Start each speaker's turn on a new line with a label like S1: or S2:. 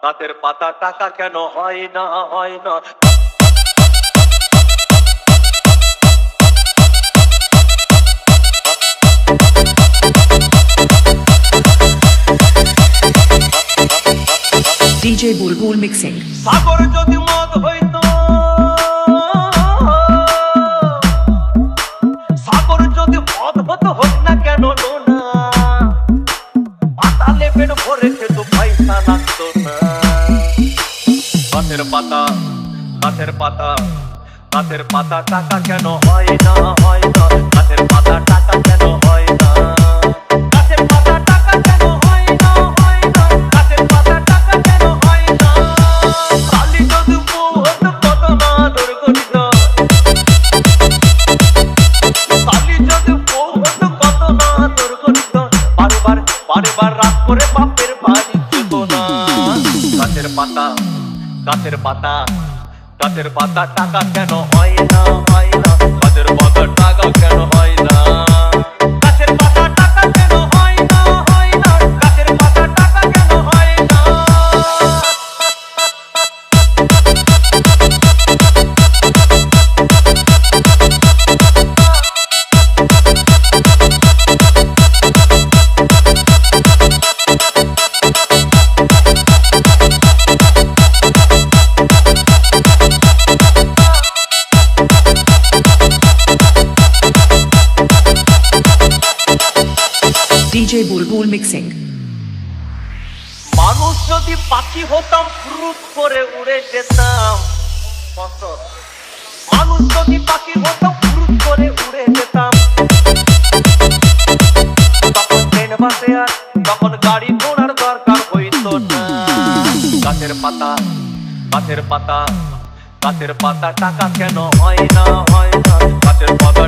S1: গাছের পাতা টাকা কেন হয় না হয় না।
S2: DJ Bulbul Mixing.
S1: সাগর যদি মদ হইতো, সাগর যদি মদ হতো হোক না কেন না, পাতালে পেট ভরে খেত পয়সা লাগতো না। গাছের পাতা গাছের পাতা গাছের পাতা টাকা কেন হয় না হয় না। গাছের পাতা টাকা কেন হয় না। গাছের পাতা টাকা কেন হয় না হয় না। গাছের পাতা টাকা কেন হয় না। কালি যদি বউ হতো কত না আদর করিত। কালি যদি বউ হতো কত না আদর করিত। বারে রাত করে বাপের বাড়ি যেত না। গাছের পাতা গাছের পাতা গাছের পাতা টাকা কেন হয় না হয় না। গাছের পাতা টাকা কেন হয় না। গাছের পাতা টাকা কেন হয় না হয় না। গাছের পাতা টাকা কেন হয় না।
S2: DJ Bulbul Mixing.
S1: মানুষ যদি পাখি হতাম ফুরুত করে উড়ে যেতাম। মানুষ যদি পাখি হতাম ফুরুত করে উড়ে যেতাম। তখন ট্রেন বাসে আর তখন গাড়ি ঘোড়ার দরকার হইতো না। গাছের পাতা গাছের পাতা গাছের পাতা টাকা কেন হয় না হয় না। গাছের পাতা